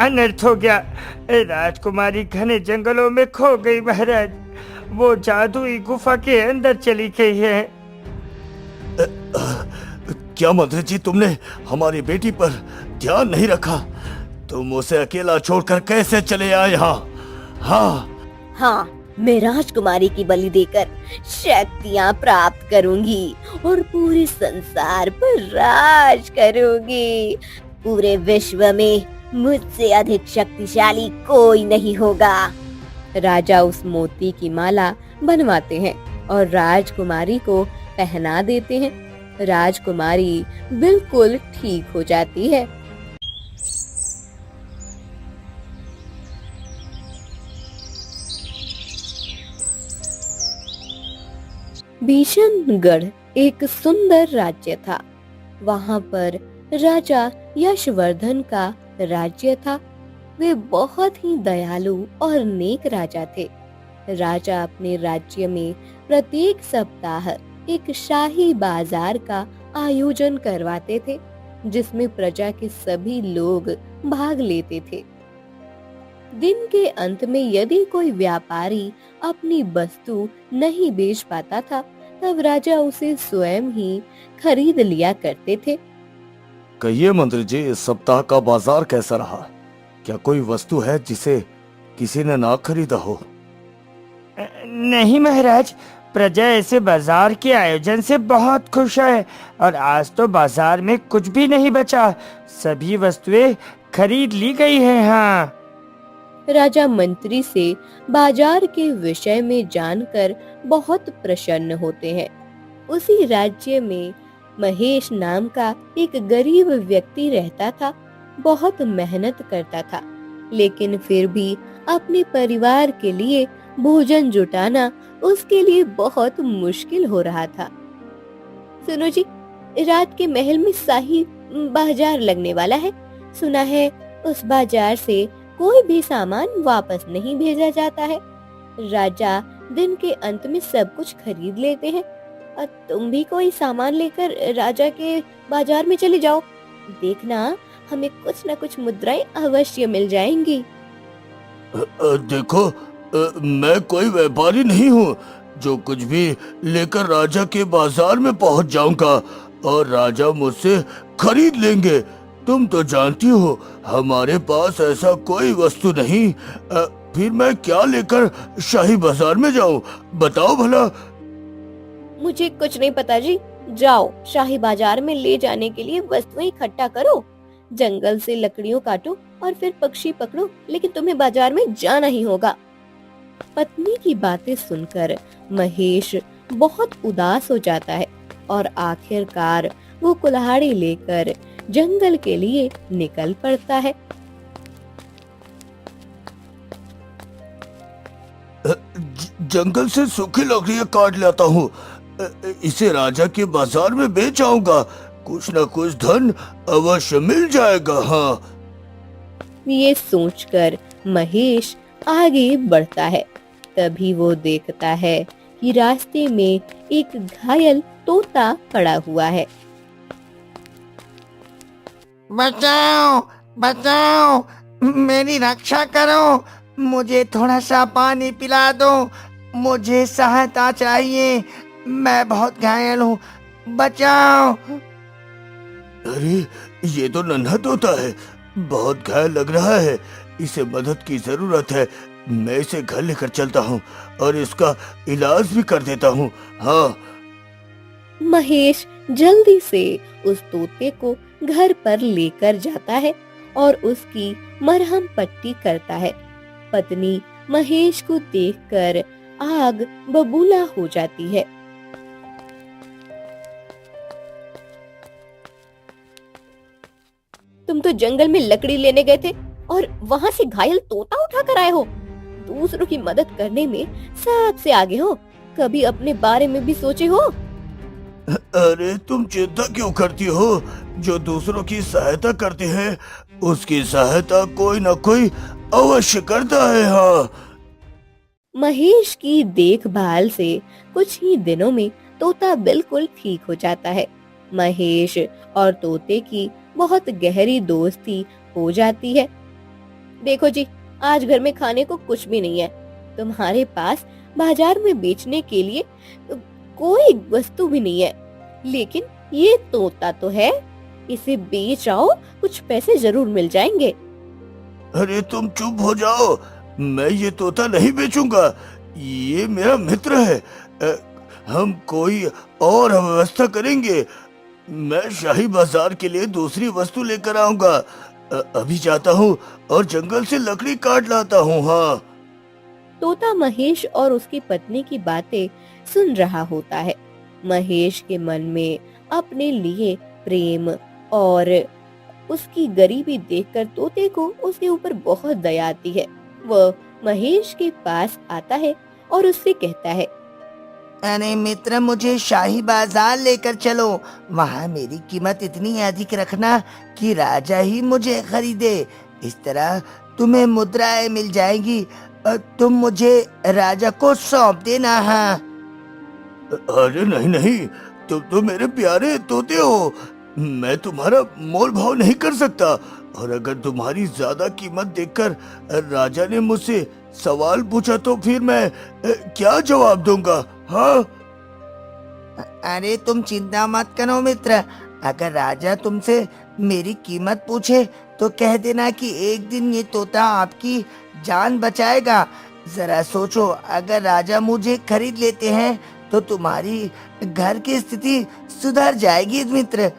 अनर्थ हो गया। राजकुमारी घने जंगलों में खो गई महाराज। वो जादुई गुफा के अंदर चली गई है। क्या मंत्री जी, तुमने हमारी बेटी पर ध्यान नहीं रखा? तुम उसे अकेला छोड़कर कैसे चले आए यहाँ? हाँ, हाँ, मैं राजकुमारी की बलि देकर शक्तियाँ प्राप्त करूंगी और पूरे संसार पर राज करूंगी। पूरे विश्व में मुझसे अधिक शक्तिशाली कोई नहीं होगा। राजा उस मोती की माला बनवाते हैं और राजकुमारी को पहना देते हैं। राजकुमारी बिल्कुल ठीक हो जाती है। भीषणगढ़ एक सुंदर राज्य था। वहां पर राजा यशवर्धन का राज्य था। वे बहुत ही दयालु और नेक राजा थे। राजा अपने राज्य में प्रत्येक सप्ताह एक शाही बाजार का आयोजन करवाते थे, जिसमें प्रजा के सभी लोग भाग लेते थे। दिन के अंत में यदि कोई व्यापारी अपनी वस्तु नहीं बेच पाता था, तब राजा उसे स्वयं ही खरीद लिया करते थे। कहिए मंत्री जी, इस सप्ताह का बाजार कैसा रहा? क्या कोई वस्तु है जिसे किसी ने ना खरीदा हो? नहीं महाराज, प्रजा ऐसे बाजार के आयोजन से बहुत खुश है और आज तो बाजार में कुछ भी नहीं बचा। सभी वस्तुएं खरीद ली गई है। हाँ। राजा मंत्री से बाजार के विषय में जानकर बहुत प्रसन्न होते हैं। उसी राज्य में महेश नाम का एक गरीब व्यक्ति रहता था। बहुत मेहनत करता था, लेकिन फिर भी अपने परिवार के लिए भोजन जुटाना उसके लिए बहुत मुश्किल हो रहा था। सुनो जी, रात के महल में शाही बाजार लगने वाला है। सुना है उस बाजार से कोई भी सामान वापस नहीं भेजा जाता है। राजा दिन के अंत में सब कुछ खरीद लेते हैं और तुम भी कोई सामान लेकर राजा के बाजार में चले जाओ। देखना, हमें कुछ न कुछ मुद्राएं अवश्य मिल जाएंगी। देखो, मैं कोई व्यापारी नहीं हूँ जो कुछ भी लेकर राजा के बाजार में पहुँच जाऊंगा और राजा मुझसे खरीद लेंगे। तुम तो जानती हो हमारे पास ऐसा कोई वस्तु नहीं। फिर मैं क्या लेकर शाही बाजार में जाऊं? बताओ भला। मुझे कुछ नहीं पता जी। जाओ, शाही बाजार में ले जाने के लिए वस्तुएं इकट्ठा करो, जंगल से लकड़ियों काटो और फिर पक्षी पकड़ो, लेकिन तुम्हें बाजार में जाना ही होगा। पत्नी की बातें सुनकर महेश बहुत उदास हो जाता है और आखिरकार वो कुल्हाड़ी लेकर जंगल के लिए निकल पड़ता है। जंगल से सूखी लकड़ियां काट लाता हूँ। इसे राजा के बाजार में बेच आऊंगा। कुछ न कुछ धन अवश्य मिल जाएगा। हाँ। ये सोचकर महेश आगे बढ़ता है। तभी वो देखता है कि रास्ते में एक घायल तोता पड़ा हुआ है। बचाओ, बचाओ, मेरी रक्षा करो। मुझे थोड़ा सा पानी पिला दो। मुझे सहायता चाहिए। मैं बहुत घायल हूँ। बचाओ। अरे, ये तो नन्हा तोता है, बहुत घायल लग रहा है। इसे मदद की जरूरत है। मैं इसे घर लेकर चलता हूँ और इसका इलाज भी कर देता हूँ। हाँ। महेश जल्दी से उस तोते को घर पर लेकर जाता है और उसकी मरहम पट्टी करता है। पत्नी महेश को देखकर आग बबूला हो जाती है। तुम तो जंगल में लकड़ी लेने गए थे और वहाँ से घायल तोता उठा कर आए हो। दूसरों की मदद करने में सबसे आगे हो। कभी अपने बारे में भी सोचे हो? अरे, तुम चिंता क्यों करती हो? जो दूसरों की सहायता करते हैं उसकी सहायता कोई न कोई अवश्य करता है। हाँ। महेश की देखभाल से कुछ ही दिनों में तोता बिल्कुल ठीक हो जाता है। महेश और तोते की बहुत गहरी दोस्ती हो जाती है। देखो जी, आज घर में खाने को कुछ भी नहीं है। तुम्हारे पास बाजार में बेचने के लिए कोई वस्तु भी नहीं है, लेकिन ये तोता तो है। इसे बेच आओ, कुछ पैसे जरूर मिल जाएंगे। अरे तुम चुप हो जाओ, मैं ये तोता नहीं बेचूंगा। ये मेरा मित्र है। हम कोई और व्यवस्था करेंगे। मैं शाही बाजार के लिए दूसरी वस्तु लेकर आऊंगा। अभी जाता हूँ और जंगल से लकड़ी काट लाता हूँ। हाँ। तोता महेश और उसकी पत्नी की बातें सुन रहा होता है। महेश के मन में अपने लिए प्रेम और उसकी गरीबी देखकर तोते को उसके ऊपर बहुत दया आती है। वह महेश के पास आता है और उससे कहता है, अरे मित्र, मुझे शाही बाजार लेकर चलो। वहाँ मेरी कीमत इतनी अधिक रखना कि राजा ही मुझे खरीदे। इस तरह तुम्हें मुद्राएं मिल जाएंगी और तुम मुझे राजा को सौंप देना। हाँ। अरे नहीं नहीं, तुम तो मेरे प्यारे तोते हो। मैं तुम्हारा मोल भाव नहीं कर सकता। और अगर तुम्हारी ज्यादा कीमत देखकर राजा ने मुझसे सवाल पूछा तो फिर मैं क्या जवाब दूंगा? हाँ। अरे तुम चिंता मत करो मित्र। अगर राजा तुमसे मेरी कीमत पूछे तो कह देना कि एक दिन ये तोता आपकी जान बचाएगा। जरा सोचो, अगर राजा मुझे खरीद लेते हैं तो तुम्हारी घर की स्थिति सुधर जाएगी मित्र।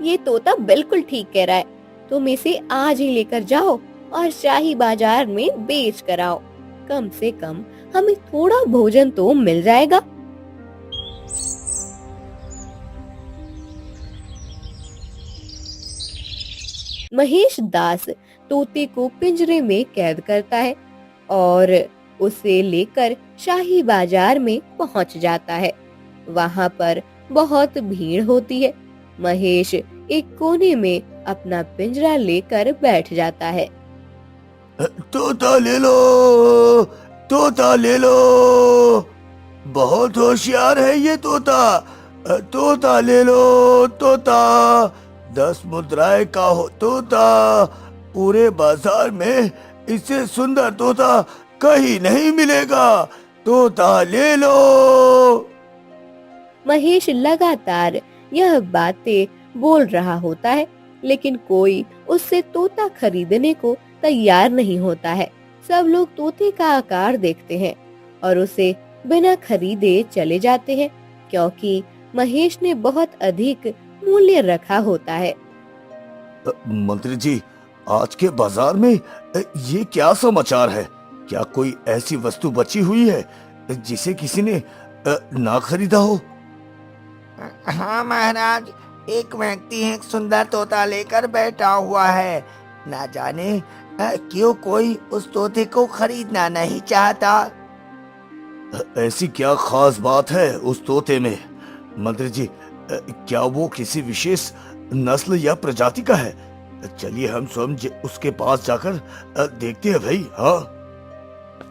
ये तोता बिल्कुल ठीक कह रहा है। तुम इसे आज ही लेकर जाओ और शाही बाजार में बेच कर आओ। कम से कम हमें थोड़ा भोजन तो मिल जाएगा। महेश दास तोते को पिंजरे में कैद करता है और उसे लेकर शाही बाजार में पहुंच जाता है। वहां पर बहुत भीड़ होती है। महेश एक कोने में अपना पिंजरा लेकर बैठ जाता है। तोता ले लो, तोता ले लो। बहुत होशियार है ये तोता। तोता ले लो, तोता। 10 मुद्राएं का हो तोता। पूरे बाजार में इससे सुंदर तोता कहीं नहीं मिलेगा। तोता ले लो। महेश लगातार यह बातें बोल रहा होता है, लेकिन कोई उससे तोता खरीदने को तैयार नहीं होता है। सब लोग तोते का आकार देखते हैं और उसे बिना खरीदे चले जाते हैं, क्योंकि महेश ने बहुत अधिक मूल्य रखा होता है। मंत्री जी, आज के बाजार में ये क्या समाचार है? क्या कोई ऐसी वस्तु बची हुई है जिसे किसी ने ना खरीदा हो? हाँ महाराज, एक व्यक्ति एक सुंदर तोता लेकर बैठा हुआ है। ना जाने क्यों कोई उस तोते को खरीदना नहीं चाहता। ऐसी क्या खास बात है उस तोते में? मंत्री जी, क्या वो किसी विशेष नस्ल या प्रजाति का है? चलिए हम स्वयं उसके पास जाकर देखते हैं भाई। हाँ।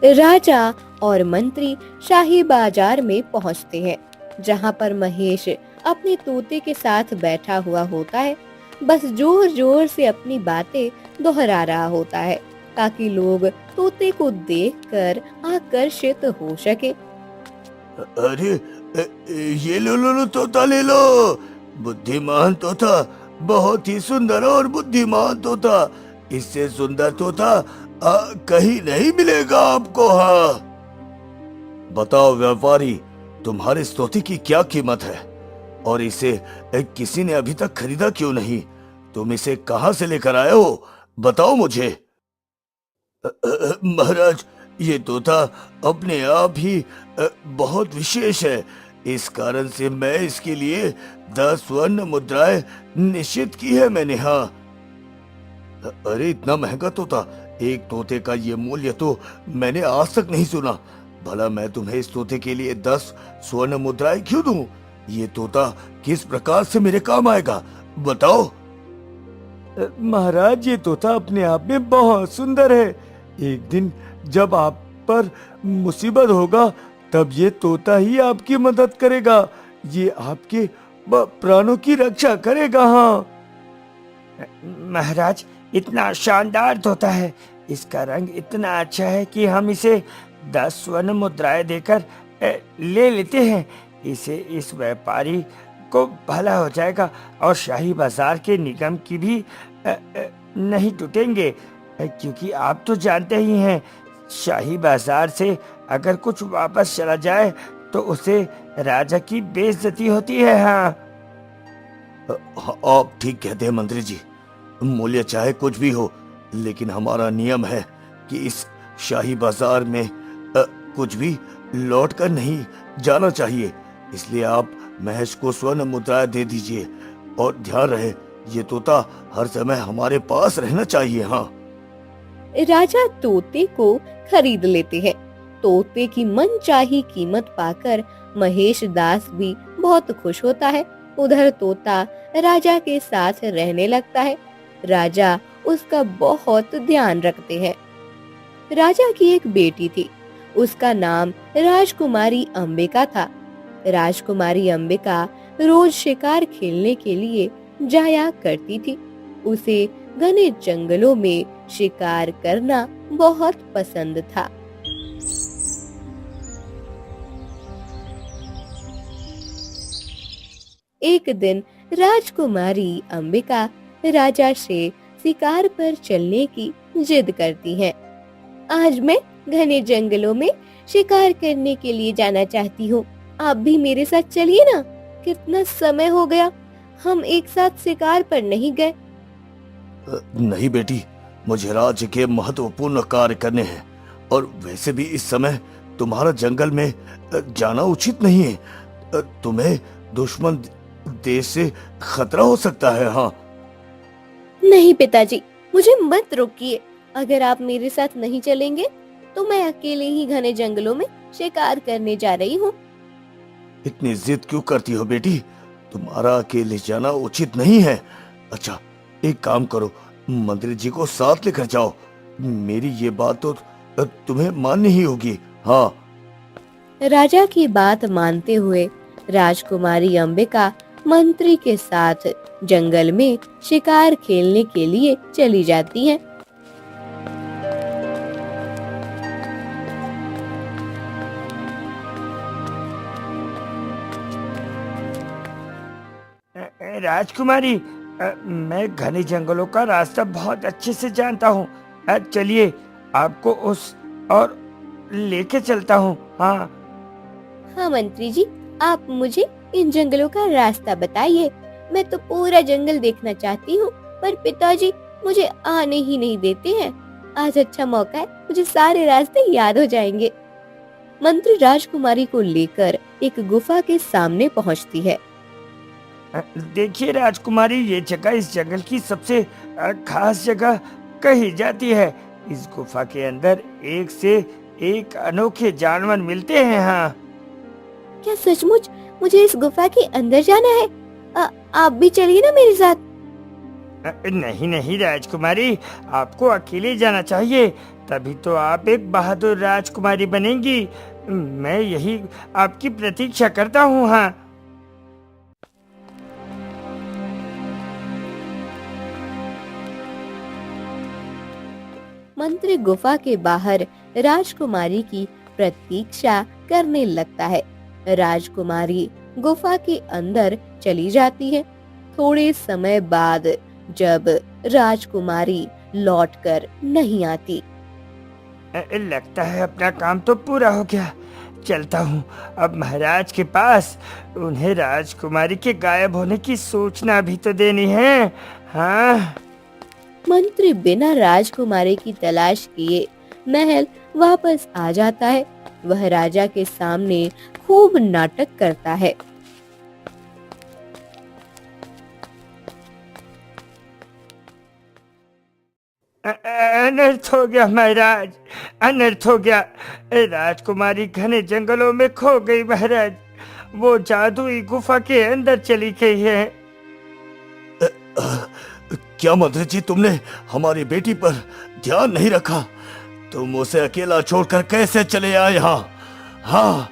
राजा और मंत्री शाही बाजार में पहुंचते हैं, जहां पर महेश अपने तोते के साथ बैठा हुआ होता है। बस जोर जोर से अपनी बातें दोहरा रहा होता है ताकि लोग तोते को देखकर आकर्षित हो सके। अरे ये लो तोता ले लो। बुद्धिमान तोता, बहुत ही सुंदर और बुद्धिमान तोता। इससे सुंदर तोता कहीं नहीं मिलेगा आपको। हाँ। बताओ व्यापारी, तुम्हारे इस तोते की क्या कीमत है और इसे किसी ने अभी तक खरीदा क्यों नहीं? तुम इसे कहां से लेकर आए हो? बताओ मुझे। महाराज, ये तोता अपने आप ही बहुत विशेष है। इस कारण से मैं इसके लिए 10 स्वर्ण मुद्राएं निश्चित की है मैंने। हाँ। अरे इतना महंगा तोता, एक तोते का ये मूल्य तो मैंने आज तक नहीं सुना। भला मैं तुम्हें इस तोते के लिए 10 स्वर्ण मुद्राएं क्यों दूं? ये तोता किस प्रकार से मेरे काम आएगा, बताओ। महाराज, ये तोता अपने आप में बहुत सुंदर है। एक दिन जब आप पर मुसीबत होगा तब ये तोता ही आपकी मदद करेगा। ये आपके प्राणों की रक्षा करेगा। हाँ। महाराज, इतना शानदार तोता है। इसका रंग इतना अच्छा है कि हम इसे 10 स्वर्ण मुद्राएं देकर ले लेते हैं। इसे इस व्यापारी को भला हो जाएगा और शाही बाजार के निगम की भी नहीं टूटेंगे, क्योंकि आप तो जानते ही हैं, शाही बाजार से अगर कुछ वापस चला जाए तो उसे राजा की बेइज्जती होती है। हाँ, आप ठीक कहते हैं मंत्री जी। मूल्य चाहे कुछ भी हो, लेकिन हमारा नियम है कि इस शाही बाजार में कुछ भी लौट कर नहीं जाना चाहिए। इसलिए आप महेश को स्वर्ण मुद्राएं दे दीजिए, और ध्यान रहे ये तोता हर समय हमारे पास रहना चाहिए। हाँ, राजा तोते को खरीद लेते हैं। तोते की मनचाही कीमत पाकर महेश दास भी बहुत खुश होता है। उधर तोता राजा के साथ रहने लगता है। राजा उसका बहुत ध्यान रखते हैं। राजा की एक बेटी थी। उसका नाम राजकुमारी अंबिका था। राजकुमारी अंबिका रोज शिकार खेलने के लिए जाया करती थी। उसे घने जंगलों में शिकार करना बहुत पसंद था। एक दिन राजकुमारी अंबिका राजा से शिकार पर चलने की जिद करती है। आज मैं घने जंगलों में शिकार करने के लिए जाना चाहती हूँ। आप भी मेरे साथ चलिए ना। कितना समय हो गया हम एक साथ शिकार पर नहीं गए। नहीं बेटी, मुझे राज्य के महत्वपूर्ण कार्य करने हैं, और वैसे भी इस समय तुम्हारा जंगल में जाना उचित नहीं है। तुम्हें दुश्मन देश से खतरा हो सकता है। हाँ, नहीं पिताजी, मुझे मत रोकिए। अगर आप मेरे साथ नहीं चलेंगे तो मैं अकेले ही घने जंगलों में शिकार करने जा रही हूँ। इतनी जिद क्यों करती हो बेटी? तुम्हारा अकेले जाना उचित नहीं है। अच्छा, एक काम करो, मंत्री जी को साथ लेकर जाओ। मेरी ये बात तो तुम्हें माननी ही होगी। हाँ, राजा की बात मानते हुए राजकुमारी अंबिका मंत्री के साथ जंगल में शिकार खेलने के लिए चली जाती हैं। राजकुमारी, मैं घने जंगलों का रास्ता बहुत अच्छे से जानता हूँ। चलिए, आपको उस और लेके चलता हूँ। हाँ हाँ मंत्री जी, आप मुझे इन जंगलों का रास्ता बताइए। मैं तो पूरा जंगल देखना चाहती हूँ, पर पिताजी मुझे आने ही नहीं देते हैं। आज अच्छा मौका है, मुझे सारे रास्ते याद हो जाएंगे। मंत्री राजकुमारी को लेकर एक गुफा के सामने पहुँचती है। देखिए राजकुमारी, ये जगह इस जंगल की सबसे खास जगह कही जाती है। इस गुफा के अंदर एक से एक अनोखे जानवर मिलते हैं। हाँ, क्या सचमुच मुझे इस गुफा के अंदर जाना है? आप भी चलिए ना मेरे साथ। नहीं नहीं राजकुमारी, आपको अकेले जाना चाहिए, तभी तो आप एक बहादुर राजकुमारी बनेंगी। मैं यही आपकी प्रतीक्षा करता हूँ। हाँ, मंत्री गुफा के बाहर राजकुमारी की प्रतीक्षा करने लगता है। राजकुमारी गुफा के अंदर चली जाती है। थोड़े समय बाद जब राजकुमारी लौटकर नहीं आती, लगता है अपना काम तो पूरा हो गया। चलता हूँ अब महाराज के पास। उन्हें राजकुमारी के गायब होने की सूचना भी तो देनी है। हाँ, मंत्री बिना राजकुमारी की तलाश किए महल वापस आ जाता है। वह राजा के सामने खूब नाटक करता है। अनर्थ हो गया महाराज, अनर्थ हो गया। राजकुमारी घने जंगलों में खो गई महाराज। वो जादुई गुफा के अंदर चली गई है। क्या मंत्री जी, तुमने हमारी बेटी पर ध्यान नहीं रखा? तुम उसे अकेला छोड़कर कैसे चले आए यहाँ? हाँ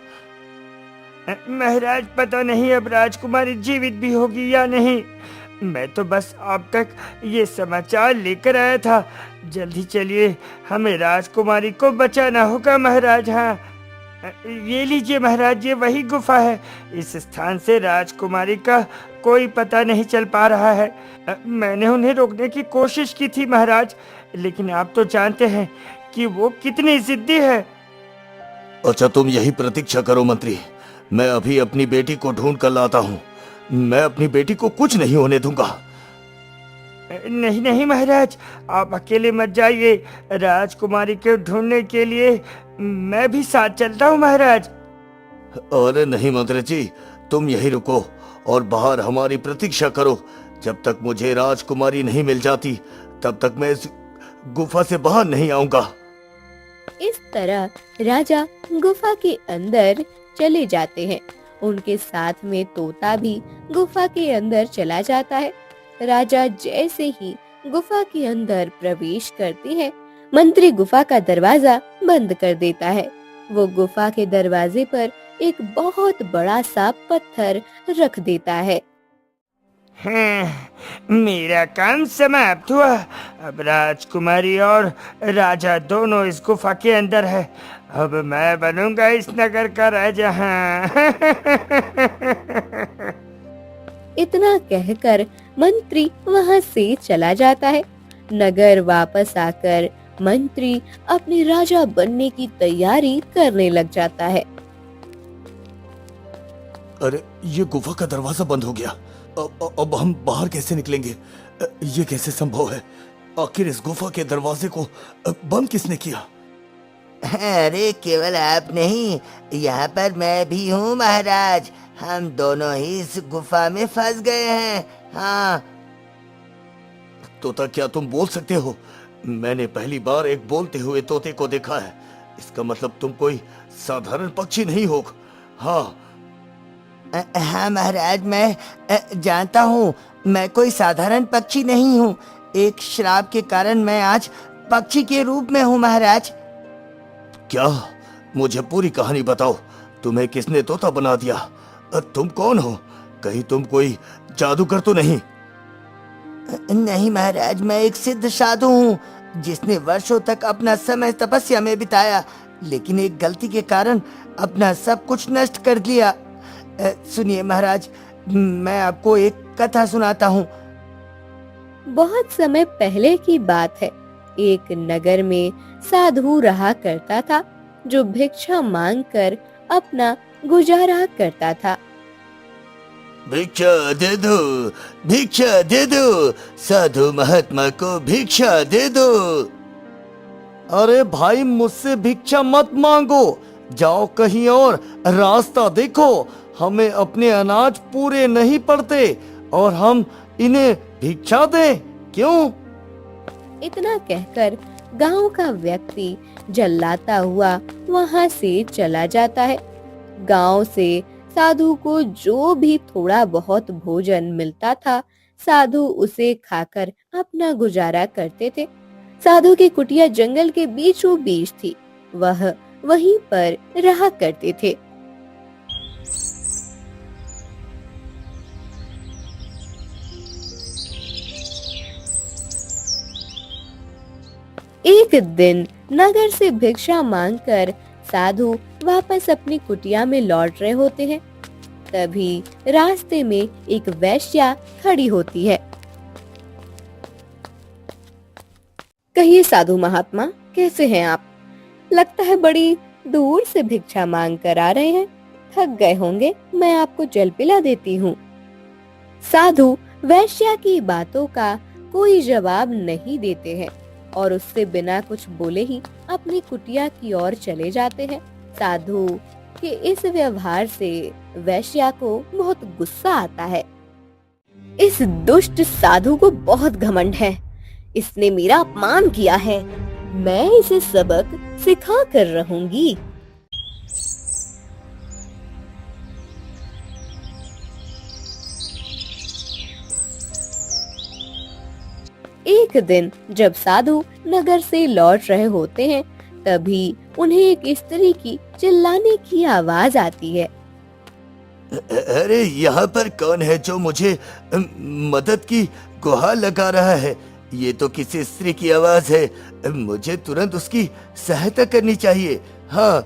महाराज, पता नहीं अब राजकुमारी जीवित भी होगी या नहीं। मैं तो बस आप तक ये समाचार लेकर आया था। जल्दी चलिए, हमें राजकुमारी को बचाना होगा महाराज। हाँ, ये लीजिए महाराज, ये वही गुफा है। इस स्थान से राजकुमारी का कोई पता नहीं चल पा रहा है। मैंने उन्हें रोकने की कोशिश की थी महाराज, लेकिन आप तो जानते हैं कि वो कितनी जिद्दी है। अच्छा, तुम यही प्रतीक्षा करो मंत्री, मैं अभी अपनी बेटी को ढूंढ कर लाता हूँ। मैं अपनी बेटी को कुछ नहीं होने दूंगा। नहीं नहीं महाराज, आप अकेले मत जाइए। राजकुमारी को ढूंढने के लिए मैं भी साथ चलता हूँ महाराज। अरे नहीं मंत्री जी, तुम यहीं रुको और बाहर हमारी प्रतीक्षा करो। जब तक मुझे राजकुमारी नहीं मिल जाती तब तक मैं इस गुफा से बाहर नहीं आऊंगा। इस तरह राजा गुफा के अंदर चले जाते हैं। उनके साथ में तोता भी गुफा के अंदर चला जाता है। राजा जैसे ही गुफा के अंदर प्रवेश करते हैं, मंत्री गुफा का दरवाजा बंद कर देता है। वो गुफा के दरवाजे पर एक बहुत बड़ा सा पत्थर रख देता है। हाँ, मेरा काम समाप्त हुआ। अब राजकुमारी और राजा दोनों इस गुफा के अंदर है। अब मैं बनूंगा इस नगर का राजा। हाँ। इतना कहकर मंत्री वहां से चला जाता है। नगर वापस आकर मंत्री अपने राजा बनने की तैयारी करने लग जाता है। अरे, ये गुफा का दरवाजा बंद हो गया। अब हम बाहर कैसे निकलेंगे? ये कैसे संभव है? आखिर इस गुफा के दरवाजे को बंद किसने किया? अरे केवल आप नहीं, यहाँ पर मैं भी हूँ महाराज। हम दोनों ही इस गुफा में फंस गए हैं। हाँ। तोता, क्या तुम बोल सकते हो? मैंने पहली बार एक बोलते हुए तोते को देखा है। इसका मतलब तुम कोई साधारण पक्षी नहीं हो। हाँ हाँ महाराज, मैं जानता हूँ मैं कोई साधारण पक्षी नहीं हूँ। एक श्राप के कारण मैं आज पक्षी के रूप में हूँ महाराज। क्या? मुझे पूरी कहानी बताओ। तुम्हें किसने तोता बना दिया? तुम कौन हो? कहीं तुम कोई जादूगर तो नहीं? नहीं महाराज, मैं एक सिद्ध साधु हूँ जिसने वर्षों तक अपना समय तपस्या में बिताया, लेकिन एक गलती के कारण अपना सब कुछ नष्ट कर दिया। सुनिए महाराज, मैं आपको एक कथा सुनाता हूँ। बहुत समय पहले की बात है। एक नगर में साधु रहा करता था जो भिक्षा मांगकर अपना गुजारा करता था। भिक्षा दे दो, भिक्षा दे दो, साधु महात्मा को भिक्षा दे दो। अरे भाई, मुझसे भिक्षा मत मांगो, जाओ कहीं और रास्ता देखो। हमें अपने अनाज पूरे नहीं पड़ते और हम इन्हें भिक्षा दें क्यों? इतना कहकर गांव का व्यक्ति जल्लाता हुआ वहां से चला जाता है। गांव से साधु को जो भी थोड़ा बहुत भोजन मिलता था, साधु उसे खाकर अपना गुजारा करते थे। साधु की कुटिया जंगल के बीचों बीच थी। वह वहीं पर रहा करते थे। एक दिन नगर से भिक्षा मांगकर साधु वापस अपनी कुटिया में लौट रहे होते हैं। तभी रास्ते में एक वेश्या खड़ी होती है। कहिए साधु महात्मा, कैसे हैं आप? लगता है बड़ी दूर से भिक्षा मांग कर आ रहे हैं। थक गए होंगे, मैं आपको जल पिला देती हूँ। साधु वेश्या की बातों का कोई जवाब नहीं देते हैं और उससे बिना कुछ बोले ही अपनी कुटिया की ओर चले जाते हैं। साधु के इस व्यवहार से वेश्या को बहुत गुस्सा आता है। इस दुष्ट साधु को बहुत घमंड है। इसने मेरा अपमान किया है। मैं इसे सबक सिखा कर रहूंगी। एक दिन जब साधु नगर से लौट रहे होते हैं, तभी उन्हें एक स्त्री की चिल्लाने की आवाज आती है। अरे यहाँ पर कौन है जो मुझे मदद की गुहार लगा रहा है? ये तो किसी स्त्री की आवाज है। मुझे तुरंत उसकी सहायता करनी चाहिए। हाँ।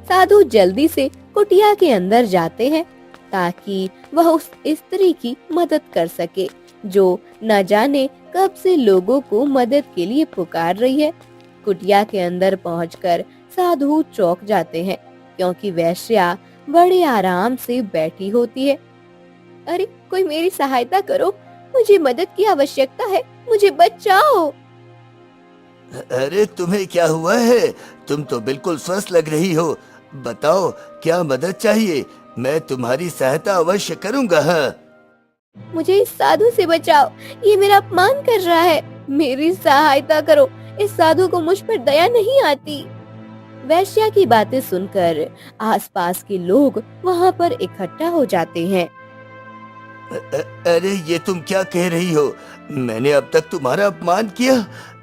साधु जल्दी से कुटिया के अंदर जाते हैं ताकि वह उस स्त्री की मदद कर सके जो न जाने कब से लोगों को मदद के लिए पुकार रही है। कुटिया के अंदर पहुंचकर साधु चौंक जाते हैं क्योंकि वेश्या बड़े आराम से बैठी होती है। अरे कोई मेरी सहायता करो, मुझे मदद की आवश्यकता है, मुझे बचाओ। अरे तुम्हें क्या हुआ है? तुम तो बिल्कुल स्वस्थ लग रही हो। बताओ क्या मदद चाहिए? मैं तुम्हारी सहायता अवश्य करूंगा। हाँ। मुझे इस साधु से बचाओ, ये मेरा अपमान कर रहा है, मेरी सहायता करो, इस साधु को मुझ पर दया नहीं आती। वैश्या की बातें सुनकर आसपास के लोग वहाँ पर इकट्ठा हो जाते हैं। अरे ये तुम क्या कह रही हो? मैंने अब तक तुम्हारा अपमान किया?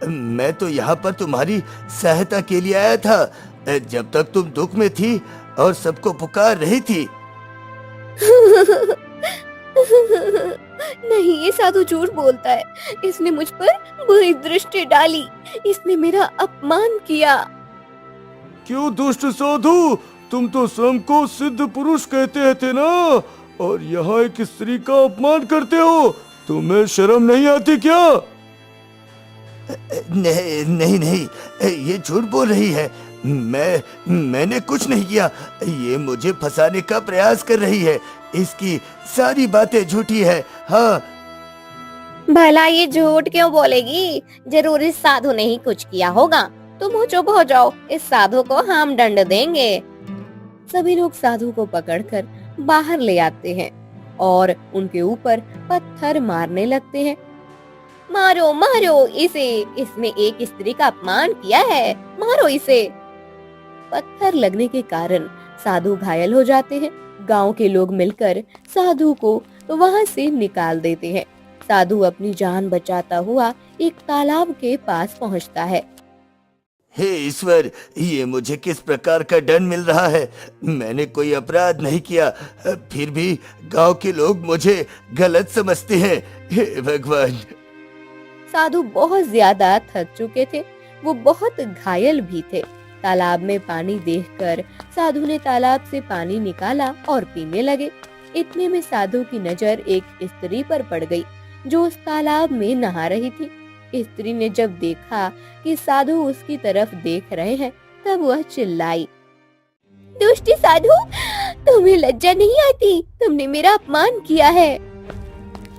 मैं तो यहाँ पर तुम्हारी सहायता के लिए आया था, जब तक तुम दुख में थी और सबको पुकार रही थी। नहीं, ये साधु झूठ बोलता है, इसने मुझ पर बुरी दृष्टि डाली, इसने मेरा अपमान किया। क्यों दुष्ट साधु, तुम तो स्वयं को सिद्ध पुरुष कहते थे ना, और यहाँ एक स्त्री का अपमान करते हो, तुम्हें शर्म नहीं आती क्या? नहीं नहीं, ये झूठ बोल रही है। मैंने कुछ नहीं किया। ये मुझे फंसाने का प्रयास कर रही है। इसकी सारी बातें झूठी है। हाँ। भला ये झूठ क्यों बोलेगी? जरूर इस साधु ने ही कुछ किया होगा। तुम चुप हो जाओ, इस साधु को हम दंड देंगे। सभी लोग साधु को पकड़कर बाहर ले आते हैं और उनके ऊपर पत्थर मारने लगते हैं। मारो मारो इसे, इसने एक स्त्री का अपमान किया है, मारो इसे। पत्थर लगने के कारण साधु घायल हो जाते हैं। गांव के लोग मिलकर साधु को वहां से निकाल देते हैं। साधु अपनी जान बचाता हुआ एक तालाब के पास पहुंचता है। हे ईश्वर, ये मुझे किस प्रकार का दंड मिल रहा है? मैंने कोई अपराध नहीं किया, फिर भी गांव के लोग मुझे गलत समझते हैं। हे भगवान। साधु बहुत ज्यादा थक चुके थे, वो बहुत घायल भी थे। तालाब में पानी देखकर साधु ने तालाब से पानी निकाला और पीने लगे। इतने में साधु की नजर एक स्त्री पर पड़ गई जो उस तालाब में नहा रही थी। स्त्री ने जब देखा कि साधु उसकी तरफ देख रहे हैं, तब वह चिल्लाई, दुष्ट साधु, तुम्हें लज्जा नहीं आती? तुमने मेरा अपमान किया है।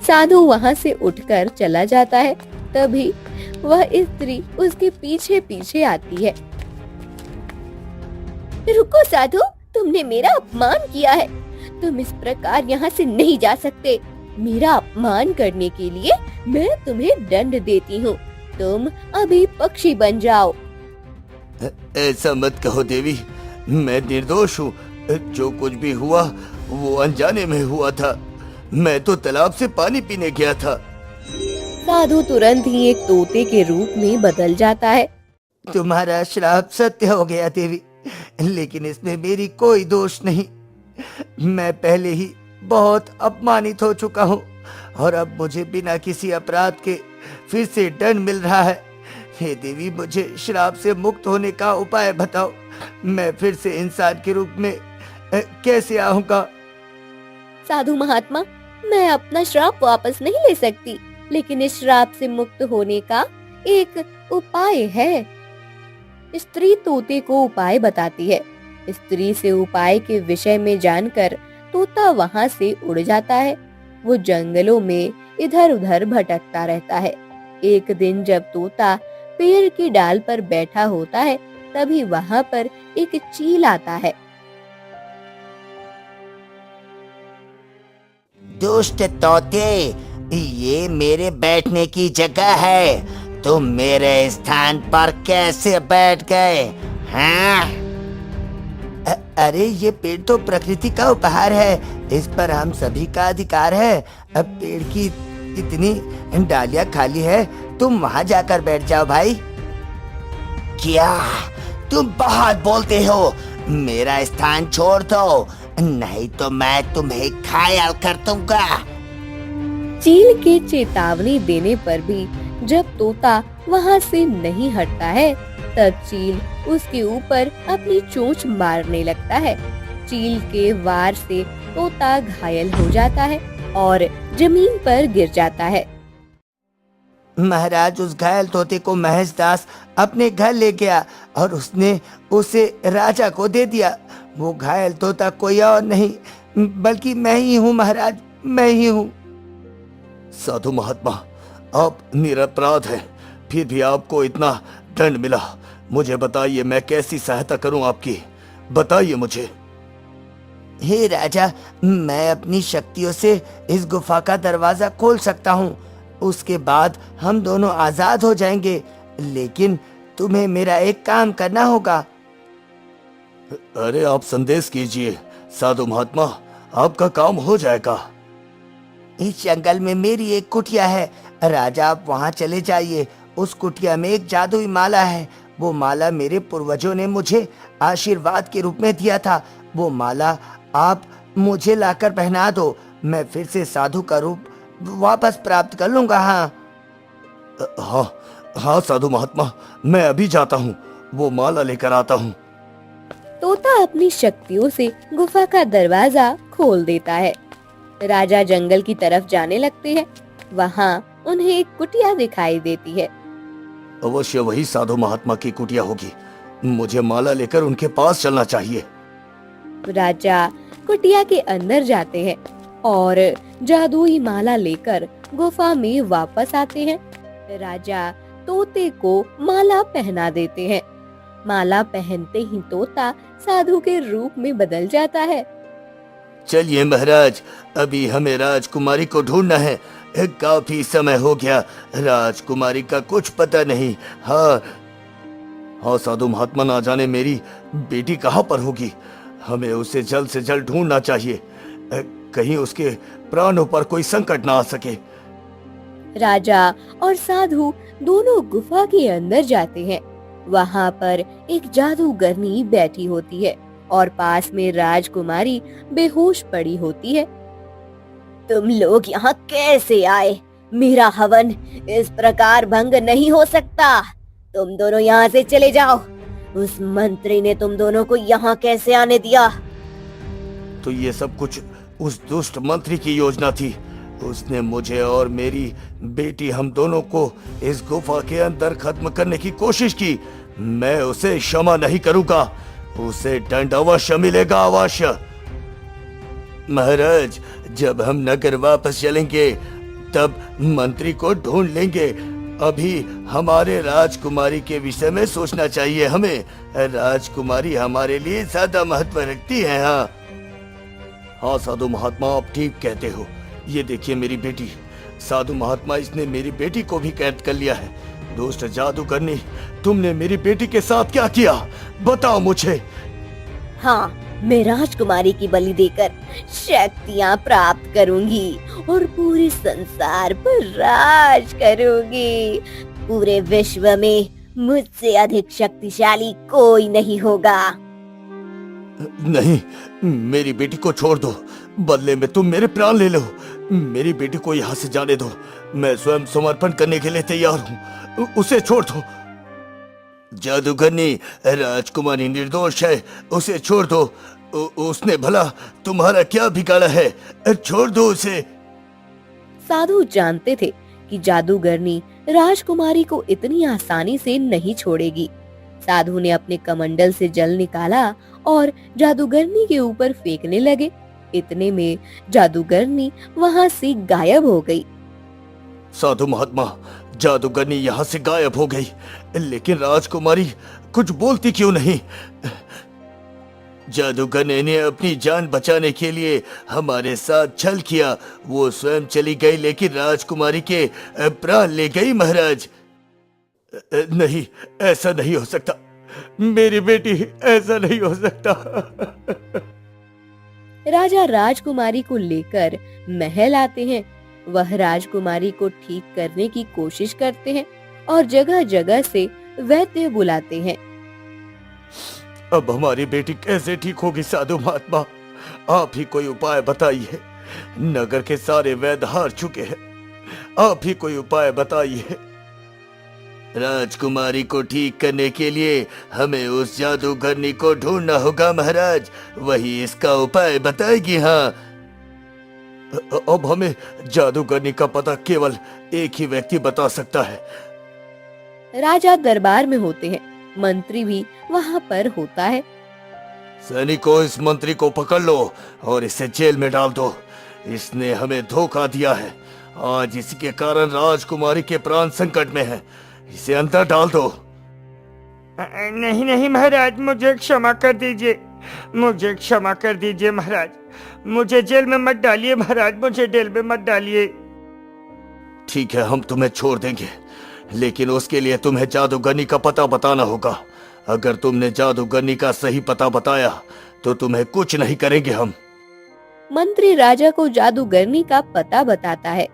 साधु वहाँ से उठकर चला जाता है। तभी वह स्त्री उसके पीछे पीछे आती है। रुको साधु, तुमने मेरा अपमान किया है, तुम इस प्रकार यहाँ से नहीं जा सकते। मेरा अपमान करने के लिए मैं तुम्हें दंड देती हूँ, तुम अभी पक्षी बन जाओ। ऐसा मत कहो देवी, मैं निर्दोष हूँ। जो कुछ भी हुआ वो अनजाने में हुआ था। मैं तो तालाब से पानी पीने गया था। साधु तुरंत ही एक तोते के रूप में बदल जाता है। तुम्हारा श्राप सत्य हो गया देवी, लेकिन इसमें मेरी कोई दोष नहीं। मैं पहले ही बहुत अपमानित हो चुका हूँ और अब मुझे बिना किसी अपराध के फिर से दंड मिल रहा है। हे देवी, मुझे श्राप से मुक्त होने का उपाय बताओ। मैं फिर से इंसान के रूप में कैसे आऊंगा? साधु महात्मा, मैं अपना श्राप वापस नहीं ले सकती, लेकिन इस श्राप से मुक्त होने का एक उपाय है। स्त्री तोते को उपाय बताती है। स्त्री से उपाय के विषय में जानकर तोता वहाँ से उड़ जाता है। वो जंगलों में इधर उधर भटकता रहता है। एक दिन जब तोता पेड़ की डाल पर बैठा होता है, तभी वहाँ पर एक चील आता है। दुष्ट तोते, ये मेरे बैठने की जगह है, तुम मेरे स्थान पर कैसे बैठ गए? हाँ? अरे ये पेड़ तो प्रकृति का उपहार है, इस पर हम सभी का अधिकार है। अब पेड़ की इतनी डालियां खाली है, तुम वहाँ जाकर बैठ जाओ भाई। क्या तुम बहुत बोलते हो? मेरा स्थान छोड़ दो, नहीं तो मैं तुम्हें घायल कर दूंगा। चील के चेतावनी देने पर भी जब तोता वहाँ से नहीं हटता है, तब चील उसके ऊपर अपनी चोंच मारने लगता है। चील के वार से तोता घायल हो जाता है और जमीन पर गिर जाता है। महाराज, उस घायल तोते को महेशदास अपने घर ले गया और उसने उसे राजा को दे दिया। वो घायल तोता कोई और नहीं बल्कि मैं ही हूँ महाराज, मैं ही हूँ। साधु महात्मा, आप निरपराध हैं, फिर भी आपको इतना दंड मिला। मुझे बताइए, मैं कैसी सहायता करूं आपकी, बताइए मुझे। हे राजा, मैं अपनी शक्तियों से इस गुफा का दरवाजा खोल सकता हूँ। उसके बाद हम दोनों आजाद हो जाएंगे, लेकिन तुम्हें मेरा एक काम करना होगा। अरे आप संदेश कीजिए साधु महात्मा, आपका काम हो जाएगा। इस जंगल में मेरी एक कुटिया है राजा, आप वहाँ चले जाइए। उस कुटिया में एक जादुई माला है। वो माला मेरे पूर्वजों ने मुझे आशीर्वाद के रूप में दिया था। वो माला आप मुझे लाकर पहना दो, मैं फिर से साधु का रूप वापस प्राप्त कर लूंगा। हाँ हाँ साधु महात्मा, मैं अभी जाता हूँ, वो माला लेकर आता हूँ। तोता अपनी शक्तियों से गुफा का दरवाजा खोल देता है। राजा जंगल की तरफ जाने लगते हैं। वहाँ उन्हें एक कुटिया दिखाई देती है। अवश्य वही साधु महात्मा की कुटिया होगी, मुझे माला लेकर उनके पास चलना चाहिए। राजा कुटिया के अंदर जाते हैं और जादुई माला लेकर गुफा में वापस आते हैं। राजा तोते को माला पहना देते हैं। माला पहनते ही तोता साधु के रूप में बदल जाता है। चलिए महाराज, अभी हमें राजकुमारी को ढूंढना है। काफी समय हो गया, राजकुमारी का कुछ पता नहीं। हाँ हाँ साधु महात्मा, ना जाने मेरी बेटी कहाँ पर होगी। हमें उसे जल्द से जल्द ढूंढना चाहिए, कहीं उसके प्राणों पर कोई संकट ना आ सके। राजा और साधु दोनों गुफा के अंदर जाते हैं। वहाँ पर एक जादूगरनी बैठी होती है और पास में राजकुमारी बेहोश पड़ी होती है। तुम लोग यहाँ कैसे आए? मेरा हवन इस प्रकार भंग नहीं हो सकता। तुम दोनों यहाँ से चले जाओ। उस मंत्री ने तुम दोनों को यहाँ कैसे आने दिया? तो ये सब कुछ उस दुष्ट मंत्री की योजना थी। उसने मुझे और मेरी बेटी, हम दोनों को इस गुफा के अंदर खत्म करने की कोशिश की। मैं उसे क्षमा नहीं करूंगा, उसे दंड अवश्य मिलेगा, अवश्य। महाराज, जब हम नगर वापस चलेंगे तब मंत्री को ढूंढ लेंगे। अभी हमारे राजकुमारी के विषय में सोचना चाहिए हमें। राजकुमारी हमारे लिए ज्यादा महत्व रखती है। हाँ हाँ साधु महात्मा, आप ठीक कहते हो। ये देखिए मेरी बेटी। साधु महात्मा, इसने मेरी बेटी को भी कैद कर लिया है। दुष्ट जादूगरनी, तुमने मेरी बेटी के साथ क्या किया, बताओ मुझे। हाँ, मैं राजकुमारी की बलि देकर शक्तियाँ प्राप्त करूंगी और पूरे संसार पर राज करूंगी। पूरे विश्व में मुझसे अधिक शक्तिशाली कोई नहीं होगा। नहीं, मेरी बेटी को छोड़ दो, बदले में तुम मेरे प्राण ले लो। मेरी बेटी को यहाँ से जाने दो, मैं स्वयं समर्पण करने के लिए तैयार हूँ। उसे छोड़ दो। जादूगरनी, राजकुमारी निर्दोष है, उसे छोड़ दो। उसने भला तुम्हारा क्या बिगाड़ा है? छोड़ दो उसे। साधु जानते थे कि जादूगरनी राजकुमारी को इतनी आसानी से नहीं छोड़ेगी। साधु ने अपने कमंडल से जल निकाला और जादूगरनी के ऊपर फेंकने लगे। इतने में जादूगरनी वहाँ से गायब हो गई। साधु महात्मा, जादूगरनी यहाँ से गायब हो गई, लेकिन राजकुमारी कुछ बोलती क्यों नहीं? जादूगरनी ने अपनी जान बचाने के लिए हमारे साथ छल किया। वो स्वयं चली गई, लेकिन राजकुमारी के प्राण ले गई। महाराज, नहीं, ऐसा नहीं हो सकता। मेरी बेटी, ऐसा नहीं हो सकता। राजा राजकुमारी को लेकर महल आते हैं। वह राजकुमारी को ठीक करने की कोशिश करते हैं और जगह जगह से वैद्य बुलाते हैं। अब हमारी बेटी कैसे ठीक होगी साधु महात्मा? आप ही कोई उपाय बताइए। नगर के सारे वैद्य हार चुके हैं, आप ही कोई उपाय बताइए। राजकुमारी को ठीक करने के लिए हमें उस जादूगरनी को ढूंढना होगा महाराज, वही इसका उपाय बताएगी। हाँ, अब हमें जादूगरनी का पता केवल एक ही व्यक्ति बता सकता है। राजा दरबार में होते हैं, मंत्री भी वहाँ पर होता है। सैनिकों, इस मंत्री को पकड़ लो और इसे जेल में डाल दो। इसने हमें धोखा दिया है, आज इसी के कारण राजकुमारी के प्राण संकट में है। इसे अंदर डाल दो। नहीं नहीं महाराज, मुझे क्षमा कर दीजिए, मुझे क्षमा कर दीजिए महाराज, मुझे जेल में मत डालिए महाराज, मुझे जेल में मत डालिए। ठीक है, हम तुम्हें छोड़ देंगे, लेकिन उसके लिए तुम्हें जादूगरनी का पता बताना होगा। अगर तुमने जादूगरनी का सही पता बताया तो तुम्हें कुछ नहीं करेंगे हम। मंत्री राजा को जादूगरनी का पता बताता है।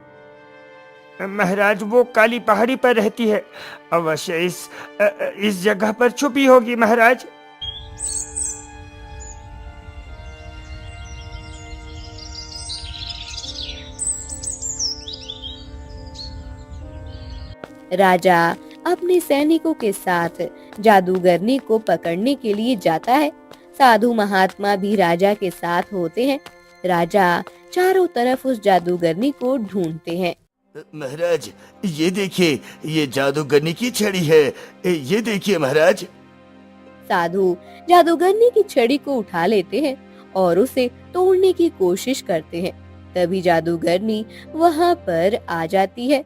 महाराज, वो काली पहाड़ी पर रहती है, अवश्य इस जगह पर छुपी होगी महाराज। राजा अपने सैनिकों के साथ जादूगरनी को पकड़ने के लिए जाता है। साधु महात्मा भी राजा के साथ होते हैं। राजा चारों तरफ उस जादूगरनी को ढूंढते हैं। महाराज, ये देखिए, ये जादूगरनी की छड़ी है, ये देखिए महाराज। साधु जादूगरनी की छड़ी को उठा लेते हैं और उसे तोड़ने की कोशिश करते हैं। तभी जादूगरनी वहाँ पर आ जाती है।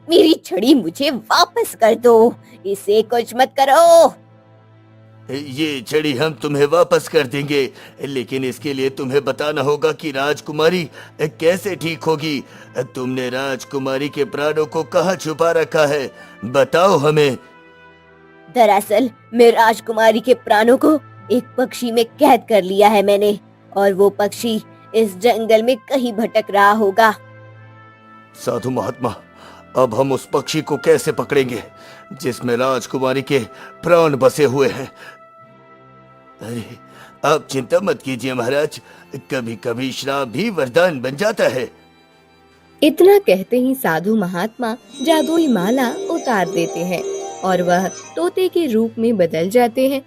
मेरी छड़ी मुझे वापस कर दो, इसे कुछ मत करो। ये छड़ी हम तुम्हें वापस कर देंगे, लेकिन इसके लिए तुम्हें बताना होगा कि राजकुमारी कैसे ठीक होगी। तुमने राजकुमारी के प्राणों को कहाँ छुपा रखा है, बताओ हमें। दरअसल मैं राजकुमारी के प्राणों को एक पक्षी में कैद कर लिया है मैंने, और वो पक्षी इस जंगल में कहीं भटक रहा होगा। साधु महात्मा, अब हम उस पक्षी को कैसे पकड़ेंगे जिसमें राजकुमारी के प्राण बसे हुए हैं? अरे, आप चिंता मत कीजिए महाराज, कभी कभी श्राप भी वरदान बन जाता है। इतना कहते ही साधु महात्मा जादुई माला उतार देते हैं और वह तोते के रूप में बदल जाते हैं।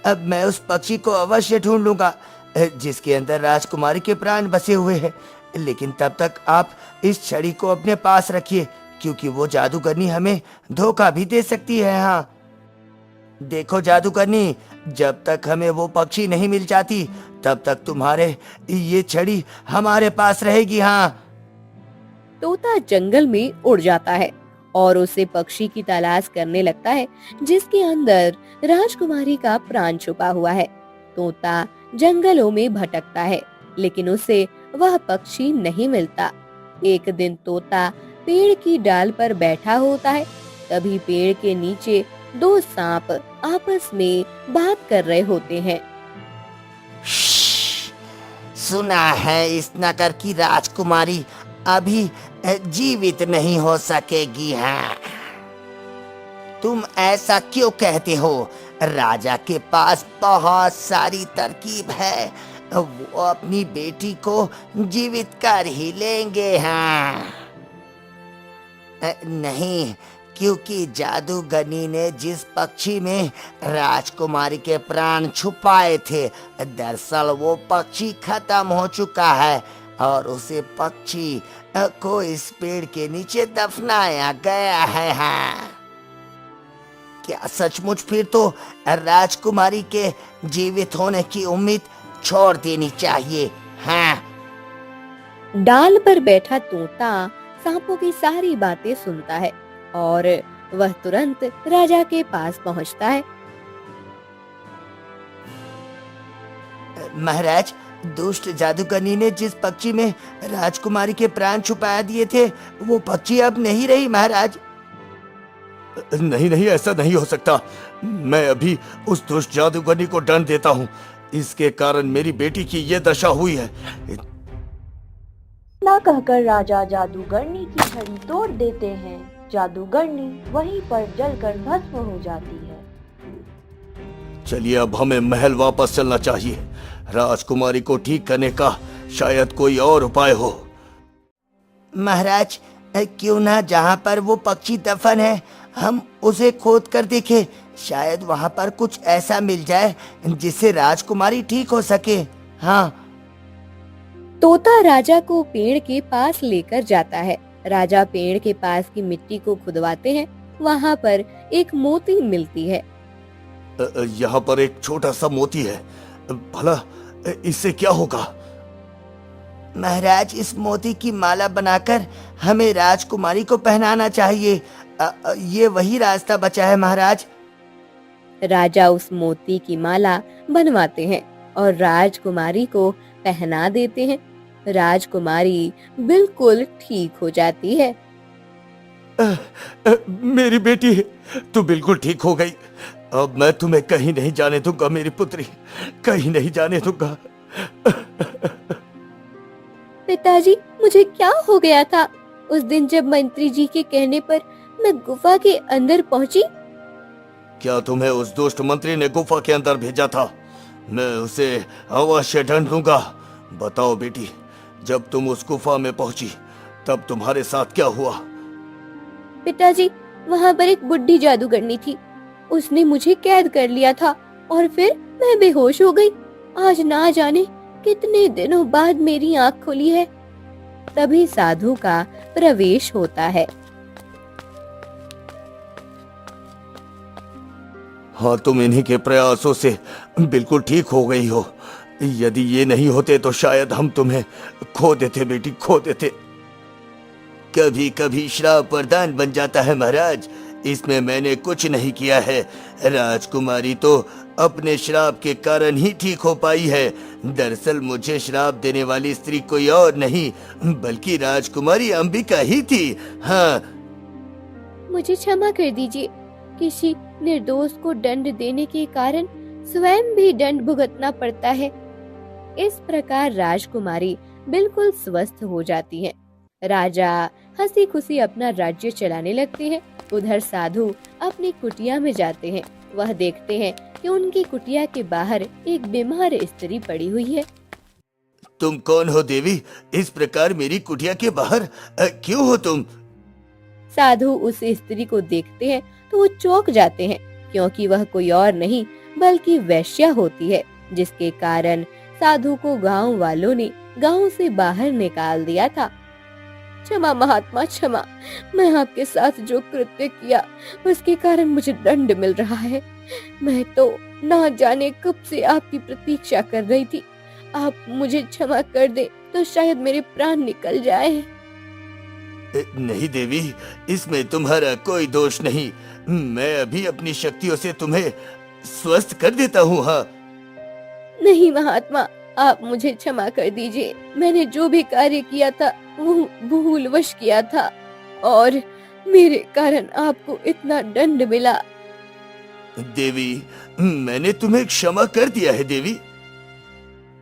अब मैं उस पक्षी को अवश्य ढूंढ लूंगा जिसके अंदर राजकुमारी के प्राण बसे हुए हैं, लेकिन तब तक आप इस छड़ी को अपने पास रखिए, क्योंकि वो जादूगरनी हमें धोखा भी दे सकती है। हाँ देखो जादूगरनी, जब तक हमें वो पक्षी नहीं मिल जाती तब तक तुम्हारे ये छड़ी हमारे पास रहेगी। हाँ। तोता जंगल में उड़ जाता है और उसे पक्षी की तलाश करने लगता है जिसके अंदर राजकुमारी का प्राण छुपा हुआ है। तोता जंगलों में भटकता है, लेकिन उसे वह पक्षी नहीं मिलता। एक दिन तोता पेड़ की डाल पर बैठा होता है, तभी पेड़ के नीचे दो सांप आपस में बात कर रहे होते हैं। सुना है इस नगर की राजकुमारी अभी जीवित नहीं हो सकेगी। हाँ, तुम ऐसा क्यों कहते हो? राजा के पास बहुत सारी तरकीब है, वो अपनी बेटी को जीवित कर ही लेंगे। हाँ नहीं, क्योंकि जादूगरनी ने जिस पक्षी में राजकुमारी के प्राण छुपाए थे, दरअसल वो पक्षी खत्म हो चुका है और उसे पक्षी को इस पेड़ के नीचे दफनाया गया है। हाँ, क्या सचमुच फिर तो राजकुमारी के जीवित होने की उम्मीद छोड़ देनी चाहिए। हाँ। डाल पर बैठा तोता सांपों की सारी बातें सुनता है और वह तुरंत राजा के पास पहुंचता है। महाराज, दुष्ट जादूगरनी ने जिस पक्षी में राजकुमारी के प्राण छुपा दिए थे, वो पक्षी अब नहीं रही महाराज। नहीं नहीं, ऐसा नहीं हो सकता। मैं अभी उस दुष्ट जादूगरनी को दंड देता हूँ, इसके कारण मेरी बेटी की ये दशा हुई है। ना कहकर राजा जादूगरनी की छड़ी तोड़ देते हैं। जादूगरनी वहीं पर जलकर भस्म हो जाती है। चलिए, अब हमें महल वापस चलना चाहिए। राजकुमारी को ठीक करने का शायद कोई और उपाय हो। महाराज, क्यों ना जहाँ पर वो पक्षी दफन है हम उसे खोद कर देखें। शायद वहाँ पर कुछ ऐसा मिल जाए जिससे राजकुमारी ठीक हो सके। हाँ। तोता राजा को पेड़ के पास लेकर जाता है। राजा पेड़ के पास की मिट्टी को खुदवाते हैं। वहाँ पर एक मोती मिलती है। यहाँ पर एक छोटा सा मोती है, भला इससे क्या होगा? महाराज, इस मोती की माला बनाकर हमें राजकुमारी को पहनाना चाहिए। ये वही रास्ता बचा है महाराज। राजा उस मोती की माला बनवाते हैं और राजकुमारी को पहना देते हैं। राजकुमारी बिल्कुल ठीक हो जाती है। मेरी बेटी, तू बिल्कुल ठीक हो गई। अब मैं तुम्हें कहीं नहीं जाने दूंगा मेरी पुत्री, कहीं नहीं जाने दूंगा। पिताजी, मुझे क्या हो गया था? उस दिन जब मंत्री जी के कहने पर मैं गुफा के अंदर पहुंची। क्या तुम्हें उस दुष्ट मंत्री ने गुफा के अंदर भेजा था? मैं उसे अवश्य दंड दूंगा। बताओ बेटी, जब तुम उस गुफा में पहुंची तब तुम्हारे साथ क्या हुआ? पिताजी, वहाँ पर एक बुढ़ी जादूगरनी थी। उसने मुझे कैद कर लिया था और फिर मैं बेहोश हो गई। आज ना जाने कितने दिनों बाद मेरी आँख खुली है। तभी साधु का प्रवेश होता है। हाँ, तुम इन्हीं के प्रयासों से बिल्कुल ठीक हो गई हो। यदि ये नहीं होते तो शायद हम तुम्हें खो देते बेटी, खो देते। कभी कभी श्राप वरदान बन जाता है महाराज, इसमें मैंने कुछ नहीं किया है। राजकुमारी तो अपने श्राप के कारण ही ठीक हो पाई है। दरअसल मुझे श्राप देने वाली स्त्री कोई और नहीं बल्कि राजकुमारी अंबिका ही थी। हाँ। मुझे क्षमा कर दीजिए। किसी निर्दोष को दंड देने के कारण स्वयं भी दंड भुगतना पड़ता है। इस प्रकार राजकुमारी बिल्कुल स्वस्थ हो जाती है। राजा हंसी खुशी अपना राज्य चलाने लगते हैं। उधर साधु अपनी कुटिया में जाते हैं। वह देखते हैं कि उनकी कुटिया के बाहर एक बीमार स्त्री पड़ी हुई है। तुम कौन हो देवी? इस प्रकार मेरी कुटिया के बाहर क्यों हो तुम? साधु उस स्त्री को देखते हैं तो वो चौंक जाते हैं, क्योंकि वह कोई और नहीं बल्कि वैश्या होती है, जिसके कारण साधु को गांव वालों ने गांव से बाहर निकाल दिया था। क्षमा महात्मा, क्षमा। मैं आपके साथ जो कृत्य किया उसके कारण मुझे दंड मिल रहा है। मैं तो ना जाने कब से आपकी प्रतीक्षा कर रही थी। आप मुझे क्षमा कर दे तो शायद मेरे प्राण निकल जाए। नहीं देवी, इसमें तुम्हारा कोई दोष नहीं। मैं अभी अपनी शक्तियों से तुम्हें स्वस्थ कर देता हूँ। हाँ। नहीं महात्मा, आप मुझे क्षमा कर दीजिए। मैंने जो भी कार्य किया था वो भूलवश किया था और मेरे कारण आपको इतना दंड मिला। देवी, मैंने तुम्हें क्षमा कर दिया है देवी।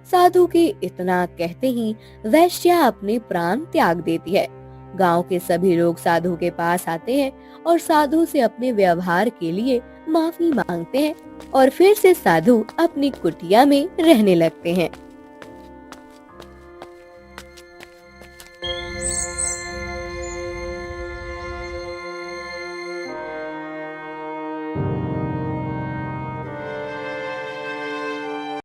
साधु के इतना कहते ही वैश्या अपने प्राण त्याग देती है। गांव के सभी लोग साधु के पास आते हैं और साधु से अपने व्यवहार के लिए माफी मांगते हैं और फिर से साधु अपनी कुटिया में रहने लगते हैं।